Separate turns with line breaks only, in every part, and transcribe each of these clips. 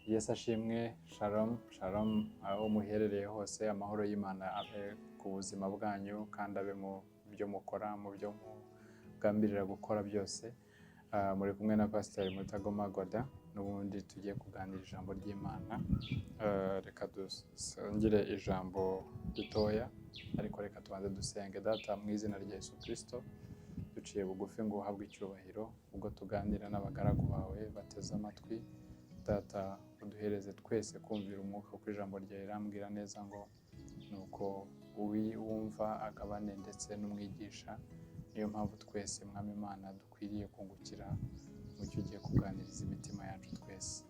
Yesu ashimwe, shalom shalom, aho muherereye hose amahoro y'Imana abe ku buzima bwanyu kandi abe mu byo mukora, mu byo mugambirira gukora byose. Muri kumwe na Pastor Mutagoma Goda, n'ubundi tugiye kuganira ijambo ry'Imana. Reka dusangire ijambo ritoya, ariko reka tubanze dusenge. Data, mu izina rya Yesu Kristo, duciye bugufi ngo uhabwe icyubahiro ubwo tuganira n'abagaragu bawe bateze amatwi. Data, uduhereze twese kumvira umwuka, kuko ijambo ryawe rirambwira neza ngo nuko uwumva agabane ndetse n'umwigisha. Niyo mpamvu twese Mwami Imana dukwiriye kungukira mu cyo ugiye kuganiriza imitima yacu twese.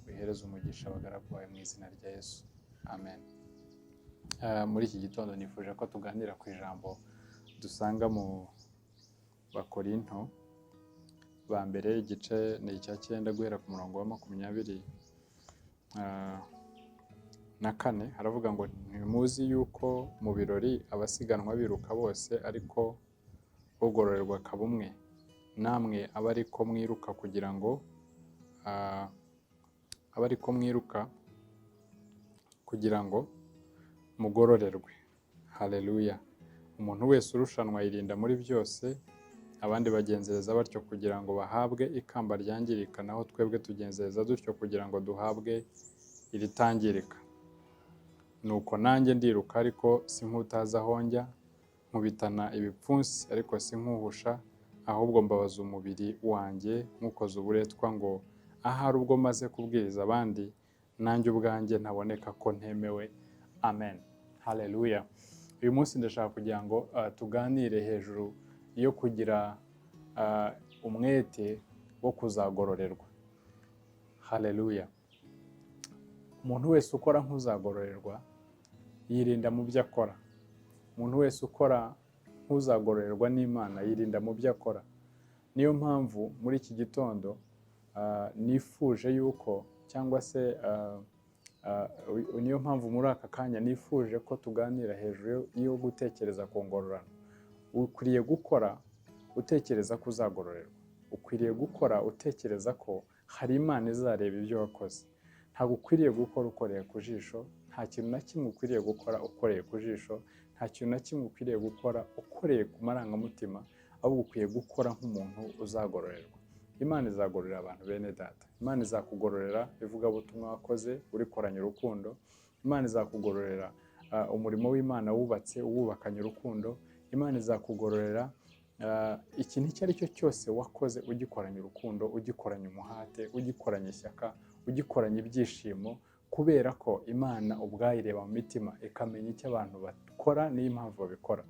Wihereze umugisha abagaragu bawe mu izina rya Yesu, amen. Muri iki gitondo nifuje ko tuganira ku ijambo dusanga mu Bakorinto ba mbere, igice ni icya 9 guhera ku murongo wa 24. Haravuga ngo ntimuzi yuko mu birori abasiganwa biruka bose, ariko ugororerwa akaba umwe. Namwe aba ariko mwiruka kugira ngo mugororerwe. Haleluya. Umuntu wese urushanwa yirinda muri byose, abandi bagenzereza batyo kugira ngo bahabwe ikamba ryangirika, naho twebwe tugenzereza dutyo kugira ngo duhabwe iritangirika. Nuko nanjye ndiruka, ariko si nk'utazi aho njya, nkubitana ibipfunsi, ariko si nk'uhusha, ahubwo mbabaza umubiri wanjye nk'ukoze uburetwa, ngo ahari ubwo maze kubwiriza abandi, nanjye ubwanjye ntaboneka ko ntemewe. Amen. Haleluya. Uyu munsi ndashaka kugira ngo tuganire hejuru yo kugira umwete wo kuzagororerwa. Haleluya. Umuntu wese ukora nk'uzagororerwa yirinda mu byo akora. Umuntu wese ukora nk'uzagororerwa n'Imana yirinda mu byo akora. Niyo mpamvu muri iki gitondo nifuje yuko, cyangwa se niyo mpamvu muri aka kanya nifuje ko tuganira hejuru yo gutekereza ku ngororano. Ukwiriye gukora utekereza ko uzagororerwa. Ukwiriye gukora utekereza ko hari Imana izareba ibyo wakoze. Ntabwo ukwiriye gukora ukoreye ku jisho. Nta kintu na kimwe ukwiriye gukora ukoreye ku jisho. Nta kintu na kimwe ukwiriye gukora ukoreye ku marangamutima, ahubwo ukwiye gukora nk'umuntu uzagororerwa. Imana izagororera abantu bene data. Imana izakugororera ivugabutumwa wakoze urikoranye urukundo. Imana izakugororera umurimo w'Imana wubatse uwubakanye urukundo. Imana izakugororera ikintu icyo ari cyo cyose wakoze ugikoranye urukundo, ugikoranye umuhate, ugikoranye ishyaka, ugikoranye ibyishimo, kubera ko Imana ubwayo ireba mu mitima ikamenya icyo abantu bakora n'impamvu babikora.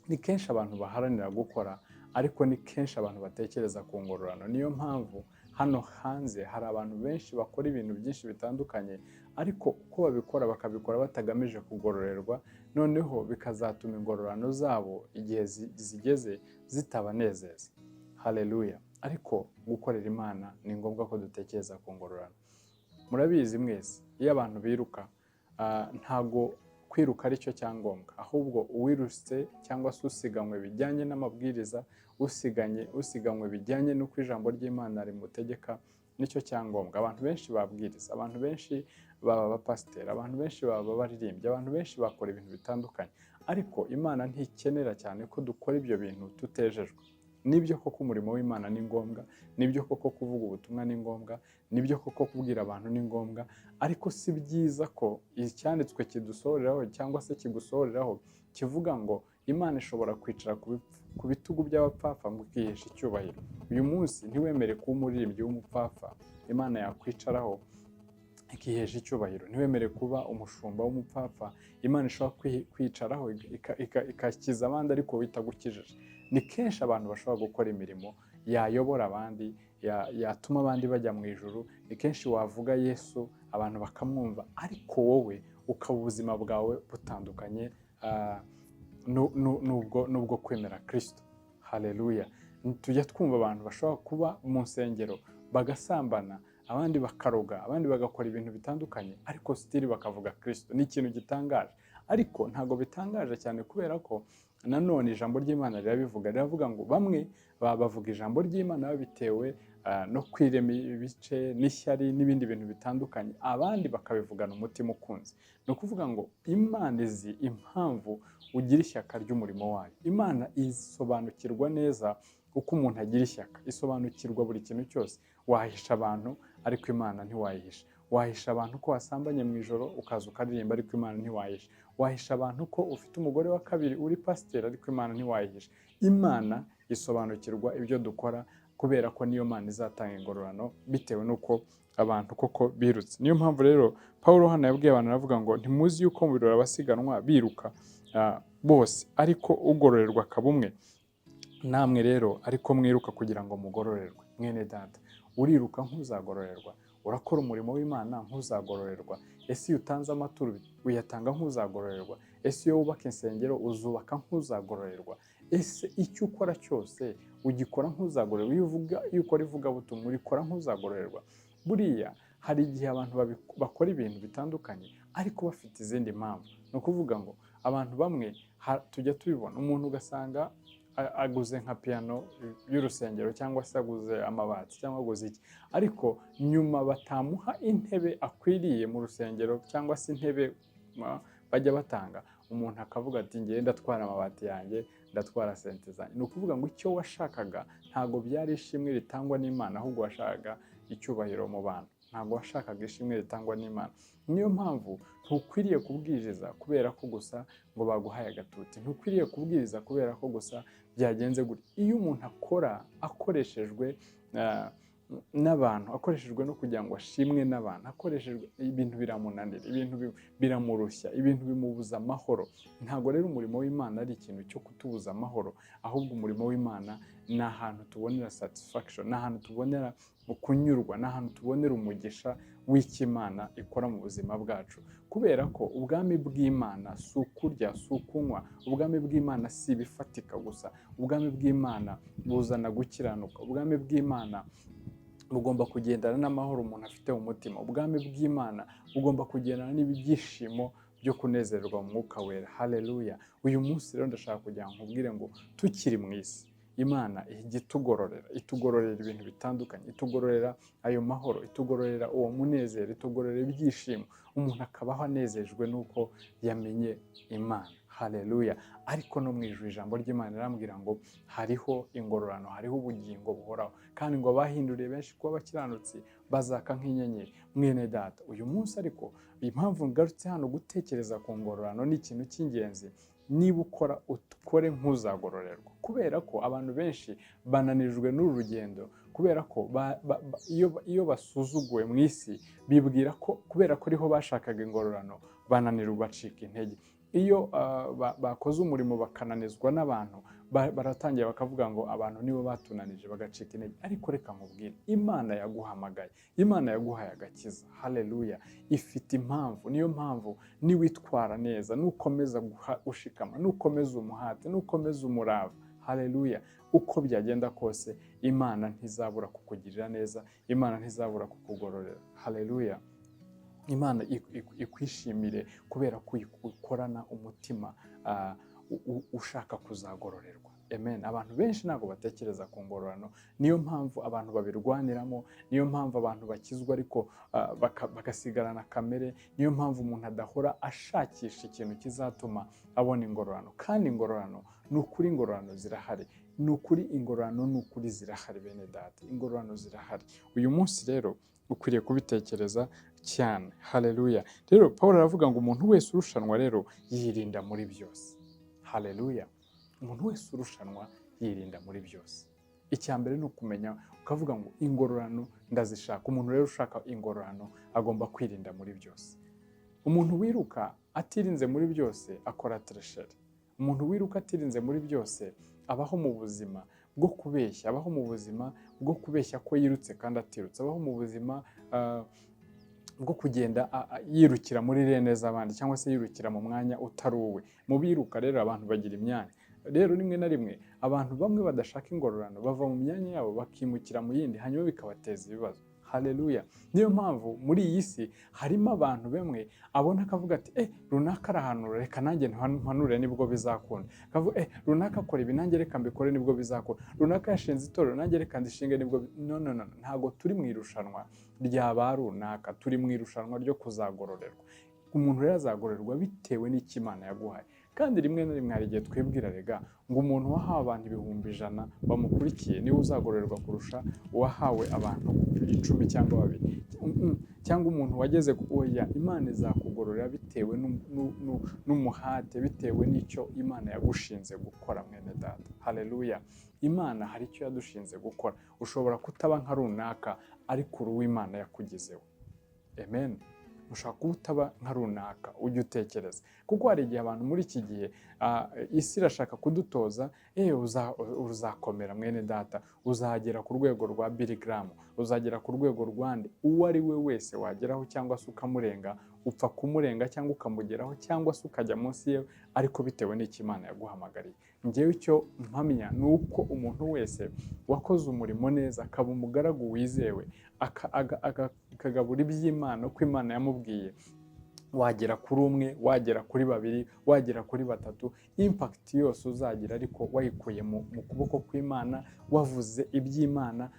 Ni kenshi abantu baharanira gukora, ariko ni kenshi abantu batekereza ku ngororano. Niyo mpamvu hano hanze hari abantu benshi bakora ibintu byinshi bitandukanye, ariko uko babikora bakabikora batagamije kugororerwa, noneho bikazatuma ingororano zabo igihe zigeze zitabanezeza. Haleluya. Ariko gukorera Imana ni ngombwa ko dutekereza ku ngororano. Murabizi mwese, iyo abantu biruka ntago kwiruka ari cyo cyangombwa, ahubwo uwirutse cyangwa se usiganywe bijyanye n'amabwiriza, usiganywe bijyanye n'uko ijambo ry'Imana rimutegeka, nicyo cyangombwa. Abantu benshi babwiriza, abantu benshi baba abapasiteri, abantu benshi baba abaririmbyi, abantu benshi bakora ibintu bitandukanye, ariko Imana ntikenera cyane ko dukora ibyo bintu tutejejwe. Nibyo koko umurimo w'Imana ni ngombwa, nibyo koko kuvuga ubutumwa ni ngombwa, nibyo koko kubwira abantu ni ngombwa, ariko si byiza ko icyanditswe kidusohoreraho cyangwa se kigusohoreraho kivuga ngo Imana ishobora kwicara ku bitugu by'abapfapfa ngo ikihesha icyubahiro. Uyu munsi ntiwemere kuba umuririmbyi w'umupfapfa Imana yakwicaraho ikihesha icyubahiro. Ntiwemere kuba umushumba w'umupfapfa Imana ishobora kwicaraho ikakiza abandi ariko witagukijije. Ni kenshi abantu bashobora gukora imirimo yayobora abandi, yatuma abandi bajya mu ijuru. Ni kenshi wavuga Yesu abantu bakamwumva, ariko wowe ukaba ubuzima bwawe butandukanye nubwo kwemera Kristo. Haleluya. Tujya twumva abantu bashobora kuba mu nsengero bagasambana, abandi bakaroga, abandi bagakora ibintu bitandukanye, ariko stili bakavuga Kristo. Ni ikintu gitangaje, ariko ntago bitangaje cyane, kubera ko nanone ijambo ry'Imana rirabivuga. Riravuga ngo bamwe bavuga ijambo ry'Imana babitewe no kwirema ibice n'ishyari n'ibindi bintu bitandukanye, abandi bakabivugana umutima ukunze. Ni ukuvuga ngo Imana izi impamvu ugira ishyaka ry'umurimo wayo. Imana isobanukirwa neza uko umuntu agira ishyaka, isobanukirwa buri kintu cyose. Wahisha abantu ariko Imana ntiwayihisha. Wahisha abantu ko wasambanye mu ijoro ukaza ukaririmba ariko Imana ntiwayihisha. Wahisha abantu ko ufite umugore wa kabiri uri pasiteri ariko Imana ntiwayihisha. Imana isobanukirwa ibyo dukora kubera ko niyo Mana izatanga ingororano bitewe n'uko abantu koko birutse. Niyo mpamvu rero Pawulo hano yabwiye abantu aravuga ngo ntimuzi yuko mu birori abasiganwa biruka bose ariko ugororerwa akaba umwe. Namwe rero ariko mwiruka kugira ngo mugororerwe. Mwene data, uriruka nk'uzagororerwa, urakora umurimo w'Imana nk'uzagororerwa. Ese iyo utanze amaturo uyatanga nk'uzagororerwa. Ese iyo wubaka insengero uzubaka nk'uzagororerwa. Ese icyo ukora cyose ugikora nk'uzagororerwa. Iyo ukora ivugabutumwa urikora nk'uzagororerwa. Buriya hari igihe abantu bakora ibintu bitandukanye ariko bafite izindi mpamvu. Ni ukuvuga ngo abantu bamwe tujya tubibona, umuntu ugasanga aguze nka piano y'urusengero cyangwa se aguze amabati cyangwa aguze iki, ariko nyuma batamuha intebe akwiriye mu rusengero cyangwa se intebe bajya batanga, umuntu akavuga ati ngiye ndatwara amabati yanjye, ndatwara sente zanjye. Ni ukuvuga ngo icyo washakaga ntabwo byari ishimwe ritangwa n'Imana, ahubwo washakaga icyubahiro mu bantu. Ntabwo washakaga ishimwe ritangwa n'Imana. Niyo mpamvu ntukwiriye kubwiriza kubera ko gusa ngo baguhaye agatuti. Ntukwiriye kubwiriza kubera ko gusa byagenze gutya. Iyo umuntu akora akoreshejwe n'abantu, akoreshejwe no kugira ngo ashimwe n'abantu, akoreshejwe, ibintu biramunanira, ibintu biramurushya, ibintu bimubuza amahoro. Ntabwo rero umurimo w'Imana ari ikintu cyo kutubuza amahoro, ahubwo umurimo w'Imana ni ahantu tubonera satisfaction, ni ahantu tubonera kunyurwa, ni ahantu tubonera umugisha w'icyo Imana ikora mu buzima bwacu. Kubera ko ubwami bw'Imana si ukurya, si ukunywa. Ubwami bw'Imana si ibifatika gusa. Ubwami bw'Imana buzana gukiranuka. Ubwami bw'Imana bugomba kugendana n'amahoro umuntu afite mu mutima. Ubwami bw'Imana bugomba kugendana n'ibyishimo byo kunezerwa mu Mwuka Wera. Haleluya! Uyu munsi rero ndashaka kugira ngo nkubwire ngo tukiri mu isi, Imana ijya itugororera ibintu bitandukanye, itugororera ayo mahoro, itugororera uwo munezero, itugororera ibyishimo. Umuntu akabaho anezejwe n'uko yamenye Imana. Haleluya! Ariko no mu ijuru ijambo ry'Imana rirambwira ngo hariho ingororano, hariho ubugingo buhoraho, kandi ngo abahinduriye benshi kuba abakiranutsi bazaka nk'inyenyeri. Mwene data, uyu munsi ariko impamvu ngarutse hano gutekereza ku ngororano ni ikintu cy'ingenzi. Niba ukore nk'uzagororerwa, kubera ko abantu benshi bananijwe n'uru rugendo, kubera ko iyo basuzuguwe mu isi bibwira ko kubera ko ariho bashakaga ingororano bananirwa, bacika intege. Iyo bakoze umurimo bakananizwa n'abantu, baratangira bakavuga ngo abantu nibo batunanije, bagacika intege. Ariko reka nkubwire, Imana yaguhamagaye, Imana yaguhaye agakiza. Haleluya! Ifite impamvu. Niyo mpamvu niwitwara neza, nukomeza gushikama, nukomeza umuhate, nukomeza umurava, haleluya, uko byagenda kose Imana ntizabura kukugirira neza, Imana ntizabura kukugororera. Haleluya! Imana ikwishimire kubera ko ukorana umutima ushaka kuzagororerwa. Amen. Abantu benshi ntabwo batekereza ku ngororano. Niyo mpamvu abantu babirwaniramo, niyo mpamvu abantu bakizwa ariko bagasigarana kamere. Niyo mpamvu umuntu adahora ashakisha ikintu kizatuma abona ingororano. Kandi ingororano ni ukuri, ingororano zirahari. Ni ukuri, ingororano ni ukuri zirahari bene data. Ingororano zirahari. Uyu munsi rero ukwiriye kubitekereza cyane. Haleluya! Rero Pawulo aravuga ngo umuntu wese urushanwa rero yirinda muri byose. Haleluya! Umuntu wese urushanwa yirinda muri byose. Icya mbere ni ukumenya, ukavuga ngo ingororano ndazishaka. Umuntu rero ushaka ingororano agomba kwirinda muri byose. Umuntu wiruka atirinze muri byose akora tresheri. Umuntu wiruka atirinze muri byose abaho mu buzima bwo kubeshya, abaho mu buzima bwo kubeshya ko yirutse kandi atirutse, abaho mu buzima bwo kugenda yirukira muri rene z'abandi cyangwa se yirukira mu mwanya utari uwe. Mu biruka rero abantu bagira imyanya. Rero rimwe na rimwe abantu bamwe badashaka ingororano bava mu myanya yabo bakimukira mu yindi, hanyuma bikabateza ibibazo. haleluya. Niyo mpamvu muri iyi si harimo abantu bamwe abona akavuga ati runaka arahanura, reka nanjye mpanure nibwo bizakunda. Akavuga runaka akora ibi, nanjye reka mbikore nibwo bizakunda. Runaka yashinze itorero, nanjye reka ndishinge nibwo. No, ntabwo turi mu irushanwa rya ba runaka, turi mu irushanwa ryo kuzagororerwa. Umuntu rero azagororerwa bitewe n'icyo Imana yaguhaye. Kandi rimwe na rimwe hari igihe twibwira rega ngo umuntu wahawe abantu 100,000 bamukurikiye niwe uzagororerwa kurusha uwahawe abantu 10 cyangwa 2. Cyangwa umuntu wageze oya, Imana izakugororera bitewe n'umuhate, bitewe n'icyo Imana yagushinze gukora mwene data. Haleluya. Imana hari icyo yadushinze gukora. Ushobora kutaba nka runaka ariko uri uw'Imana yakugizeho. Amen. Ushaka kuba utaba nka runaka, ujye utekereza. Kuko hari igihe abantu muri iki gihe isi irashaka kudutoza, uzakomera mwene data, uzagera ku rwego rwa Billy Graham, uzagera ku rwego rwande. Uwo ari we wese wageraho cyangwa se ukamurenga, upfa kumurenga cyangwa ukamugeraho cyangwa se ukajya munsi ye, ariko bitewe n'icyo Imana yaguhamagariye. Njyewe icyo mpamya ni uko umuntu wese wakoze umurimo neza, akaba umugaragu wizewe, akagabura iby'Imana uko Imana yamubwiye, wagera kuri umwe, wagera kuri 2, wagera kuri 3, impact yose uzagira ariko wayikuye mu kuboko kw'Imana, wavuze iby'Imana,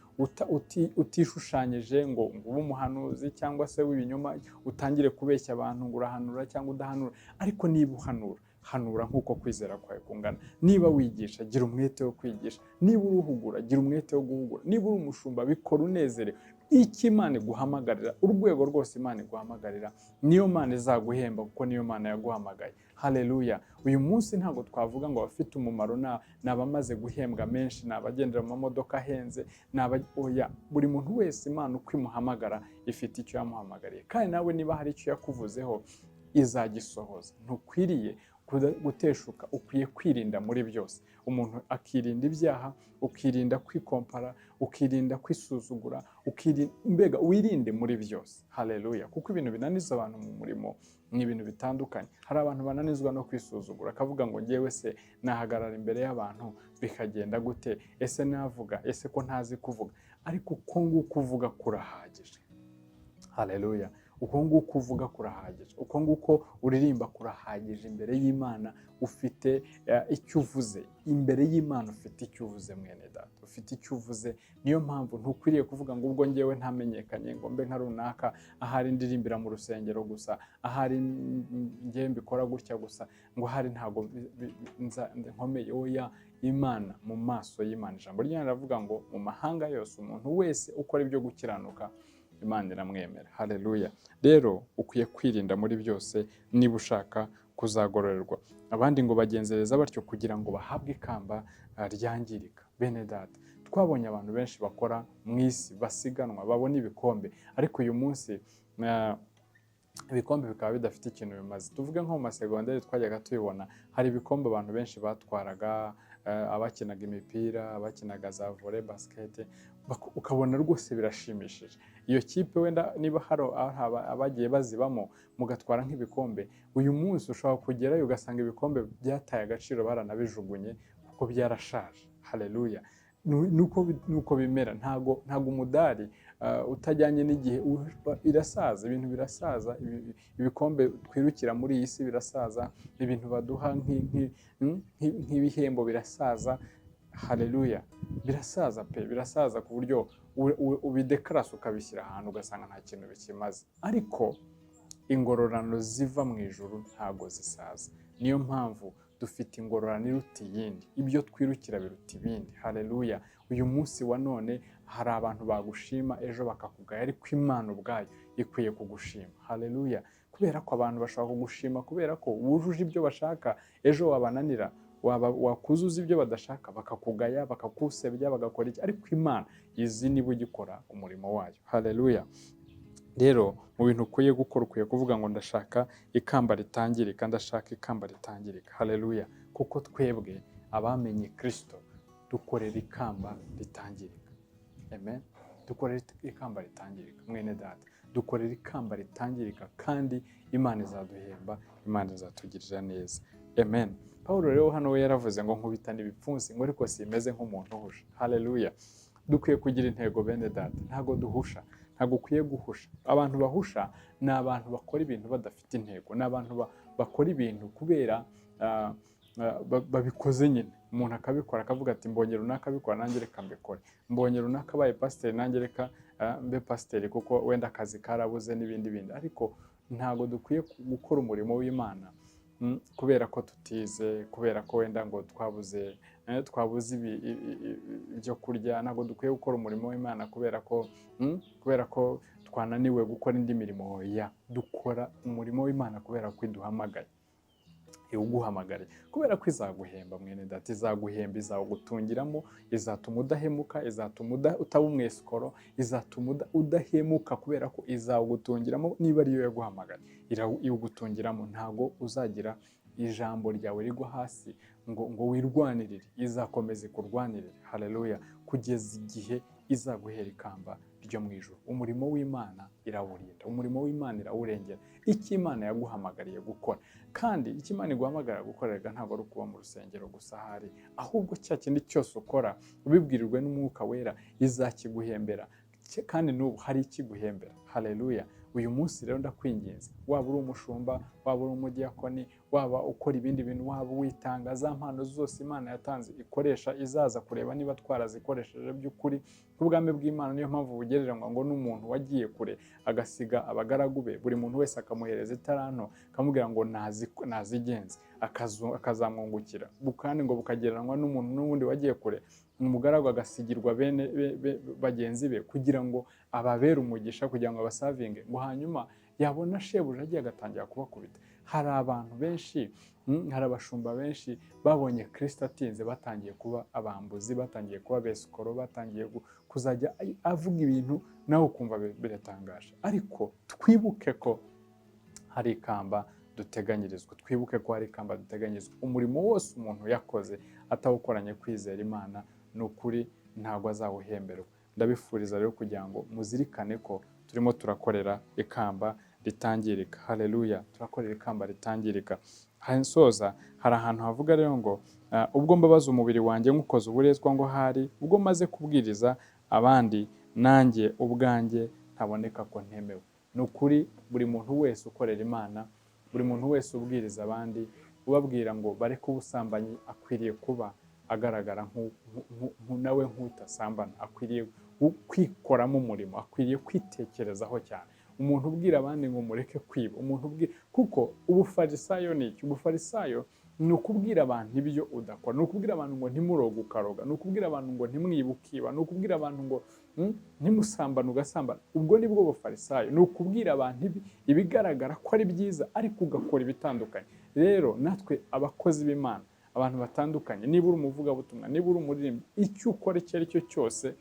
utishushanyije ngo ube umuhanuzi cyangwa se w'ibinyoma, utangire kubeshya abantu ngo urahanura cyangwa udahanura. Ariko niba uhanura, hanura nk'uko kwizera kwawe kungana. Niba wigisha, gira umwete wo kwigisha. Niba uruhugura, gira umwete wo guhugura. Niba uri umushumba, bikora unezerewe. Icyo Imana iguhamagarira, urwego rwose Imana iguhamagarira, niyo Mana izaguhemba kuko niyo Mana yaguhamagaye. Haleluya. Uyu munsi ntabwo twavuga ngo abafite umumaro ni abamaze guhembwa menshi, ni abagendera mu mamodoka ahenze, oya. Buri muntu wese Imana uko imuhamagara ifite icyo yamuhamagariye. Kandi nawe niba hari icyo yakuvuzeho, izagisohoza. Ntukwiriye guteshuka, ukwiye kwirinda muri byose. Umuntu akirinda ibyaha, ukirinda kwikompara, ukirinda kwisuzugura, mbega wirinde muri byose. Haleluya. Kuko ibintu binaniza abantu mu murimo ni ibintu bitandukanye. Hari abantu bananizwa no kwisuzugura, akavuga ngo njyewe se nahagarara imbere y'abantu bikagenda gute, ese navuga, ese ko ntazi kuvuga. Ariko uko nguko uvuga kurahagije. Haleluya. Uko nguko uvuga kurahagije, uko nguko uririmba kurahagije imbere y'Imana. Ufite icyo uvuze imbere y'Imana, ufite icyo uvuze mwene data, ufite icyo uvuze. Niyo mpamvu ntukwiriye kuvuga ngo ubwo njyewe ntamenyekanye ngo mbe nka runaka, ahari ndirimbira mu rusengero gusa, ahari njyewe mbikora gutya gusa, ngo ahari ntabwo nkomeye. Oya, Imana, mu maso y'Imana, ijambo ry'Imana riravuga ngo mu mahanga yose umuntu wese ukora ibyo gukiranuka, Imana iramwemera. Haleluya. Rero ukwiye kwirinda muri byose niba ushaka kuzagororerwa. Abandi ngo bagenzereza batyo kugira ngo bahabwe ikamba ryangirika. Bene data, twabonye abantu benshi bakora mu isi, basiganwa, babona ibikombe, ariko uyu munsi ibikombe bikaba bidafite ikintu bimaze. Tuvuge nko mu masegonderi twajyaga tubibona, hari ibikombe abantu benshi batwaraga, abakinaga imipira, abakinaga za volley, basket, ukabona rwose birashimishije. Iyo kipe wenda niba hari abagiye bazibamo mugatwara nk'ibikombe, uyu munsi ushobora kugerayo ugasanga ibikombe byataye agaciro, baranabijugunye kuko byarashaje. Haleluya. Nuko bimera. Ntago umudari utajyanye n'igihe birasaza. Ibintu birasaza, ibikombe twirukira muri iyi si birasaza, ibintu baduha nk'ibihembo birasaza. Haleluya. Birasaza pe, birasaza ku buryo ubidekarasa ukabishyira ahantu ugasanga nta kintu bikimaze. Ariko ingororano ziva mu ijuru ntago zisaza. Niyo mpamvu dufite ingororano iruta iyindi. Ibyo twirukira biruta ibindi. Haleluya. Uyu munsi wa none hari abantu bagushima, ejo bakakugaya, ariko Imana ubwayo ikwiye kugushima. Haleluya. Kubera ko abantu bashaka kugushima kubera ko wujuje ibyo bashaka, ejo wabananira, wakuzuza ibyo badashaka, bakakugaya, bakakusebya, bagakora iki. Ariko Imana izi niba ugikora umurimo wayo. Haleluya. Rero mu bintu ukwiye gukora, ukwiye kuvuga ngo ndashaka ikamba ritangirika, ndashaka ikamba ritangirika. Haleluya. Kuko twebwe abamenye Kristo dukorera ikamba ritangirika. Amen. Dukorera ikamba ritangirika mwene data, dukorera ikamba ritangirika, kandi Imana izaduhemba, Imana izatugirira neza. Amen. Paulo rero hano we yaravuze ngo nkubitana ibipfunsi, ngo ariko simeze nk'umuntu uhuje. Haleluya. dukwiye kugira intego bene data, ntago duhusha, ntago ukwiye guhusha. Abantu bahusha ni abantu bakora ibintu badafite intego, ni abantu bakora ibintu kubera babikoze nyine. Umuntu akabikora akavuga ati mbonye runaka abikora nanjye reka mbikore, mbonye runaka abaye pasiteri nanjye reka mbe pasiteri kuko wenda akazi karabuze n'ibindi bindi. Ariko ntago dukwiye gukora umurimo w'Imana kubera ko tutize, kubera ko wenda ngo twabuze ibyo kurya. Ntabwo dukwiye gukora umurimo w'Imana kubera ko twananiwe gukora indi mirimo. Dukora umurimo w'Imana kubera ko iduhamagaye, iwuguhamagare, kubera ko izaguhemba mwene data, izaguhemba, izawugutungiramo, izatuma udahemuka, izatuma utaba umwesikoro, izatuma udahemuka kubera ko izawugutungiramo. Niba ariyo yaguhamagaye iwugutungiramo, ntago uzagira ijambo ryawe rigwa hasi ngo wirwanirire, izakomeza ikurwanirire. Haleluya, kugeza igihe izaguhera ikamba ryo mu ijuru. Umurimo w'Imana irawurinda, umurimo w'Imana irawurengera. Icyo Imana yaguhamagariye gukora, kandi icyo Imana iguhamagarira gukorera ntabwo ari ukuba mu rusengero gusa ahari, ahubwo cya kindi cyose ukora ubibwirirwe n'Umwuka Wera izakiguhembera, kandi n'ubu hari ikiguhembera. Haleluya. Uyu munsi rero ndakwinginze, waba uri umushumba, waba uri umudiyakoni, waba ukora ibindi bintu, waba witanga, za mpano zose Imana yatanze ikoresha, izaza kureba niba twarazikoresheje by'ukuri k'ubwami bw'Imana. Niyo mpamvu bugereranywa ngo n'umuntu wagiye kure agasiga abagaragu be, buri muntu wese akamuhereza italanto, akamubwira ngo nazigenze, akazamwungukira. Kandi ngo bukagereranywa n'umuntu n'ubundi wagiye kure, umugaragu agasigirwa bagenzi be kugira ngo ababere umugisha, kugira ngo abasavinge, ngo hanyuma yabona shebuja agiye agatangira kubakubita. Hari abantu benshi, hari abashumba benshi babonye Kristo atinze batangiye kuba abambuzi, batangiye kuba besikoro, batangiye kuzajya avuga ibintu nawe ukumva biratangaje. Ariko twibuke ko hari ikamba duteganyirizwa, twibuke ko hari ikamba duteganyirizwa. Umurimo wose umuntu yakoze atawukoranye kwizera Imana, ni ukuri ntabwo azawuhemberwa. Ndabifuriza rero kugira ngo muzirikane ko turimo turakorera ikamba ritangirika. Haleluya, turakorera ikamba ritangirika. Hansoza hari ahantu havuga rero ngo ubwo mbabaza umubiri wanjye nkukoze uburetwa ngo hari ubwo maze kubwiriza abandi nanjye ubwanjye ntaboneka ko ntemewe. Ni ukuri buri muntu wese ukorera Imana, buri muntu wese ubwiriza abandi, ubabwira ngo bareke ubusambanyi, akwiriye kuba agaragara nawe nk'utasambana, akwiriye kwikoramo umurimo, akwiriye kwitekerezaho cyane. Umuntu ubwira abandi ngo mureke kwiba, umuntu ubwira, kuko ubufarisayo ni iki? Ubufarisayo ni ukubwira abantu ibyo udakora, ni ukubwira abantu ngo ntimuroge ukaroga, ni ukubwira abantu ngo ntimwibe ukiba, ni ukubwira abantu ngo ntimusambane ugasambana. Ubwo ni bwo bufarisayo, ni ukubwira abantu ibigaragara ko ari byiza ariko ugakora ibitandukanye. Rero natwe abakozi b'Imana, abantu batandukanye, niba uri umuvugabutumwa, niba uri umuririmbyi, icyo ukora icyo ari cyo cyose,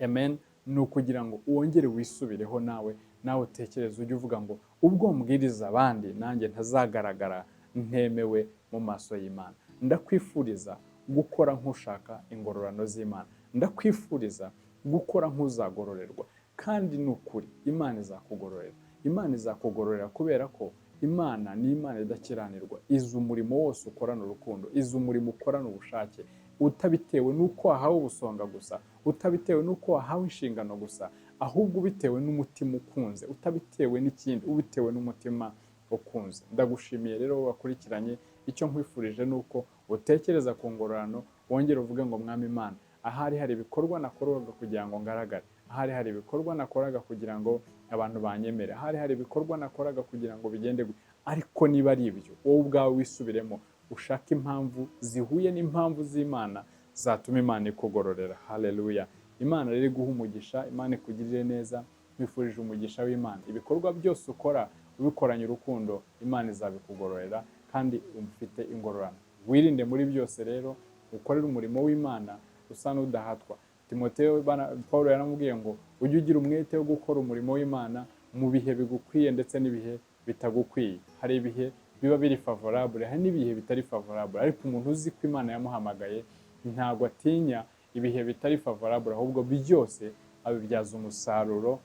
amen, ni ukugira ngo wongere wisubireho nawe utekereze, ujye uvuga ngo ubwo mbwiriza abandi nanjye ntazagaragara ntemewe mu maso y'Imana. Ndakwifuriza gukora nk'ushaka ingororano z'Imana, ndakwifuriza gukora nk'uzagororerwa, kandi ni ukuri Imana izakugororera. Imana izakugororera kubera ko Imana ni Imana idakiranirwa. Izi umurimo wose ukorana urukundo, izi umurimo ukorana ubushake, utabitewe n'uko wahawe ubusonga gusa, utabitewe n'uko wahawe inshingano gusa, ahubwo ubitewe n'umutima ukunze, utabitewe n'ikindi, ubitewe n'umutima ukunze. Ndagushimiye rero wakurikiranye. Icyo nkwifurije ni uko utekereza ku ngororano, wongere uvuge ngo Mwami Imana, ahari hari ibikorwa nakoraga kugira ngo ngaragare, ahari hari ibikorwa nakoraga kugira ngo abantu banyemere, ahari hari ibikorwa nakoraga kugira ngo bigende, ariko niba ari ibyo, wowe ubwawe wisubiremo, ushaka impamvu zihuye n'impamvu z'Imana zatuma Imana ikugororera. Haleluya. Imana rero iguha umugisha, Imana ikugirire neza. Nkwifurije umugisha w'Imana. Ibikorwa byose ukora ubikoranye urukundo, Imana izabikugororera kandi ufite ingororano. Wirinde muri byose rero, ukorere umurimo w'Imana usa n'udahatwa. Timoteyo, Paulo yaramubwiye ngo ujye ugira umwete wo gukora umurimo w'Imana mu bihe bigukwiye ndetse n'ibihe bitagukwiye. Hari ibihe biba biri favorable, hari n'ibihe bitari favorable, ariko umuntu uzi ko Imana yamuhamagaye ntabwo atinya ibihe bitari favorable, ahubwo byose abibyaza umusaruro,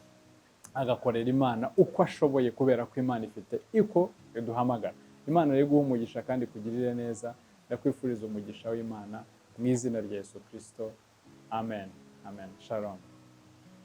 agakorera Imana uko ashoboye, kubera ko Imana ifite iko iduhamagara. Imana rero iguha umugisha kandi kugirire neza. Ndakwifuriza umugisha w'Imana mu izina rya Yesu Kristo. Amen. amen. Shalom.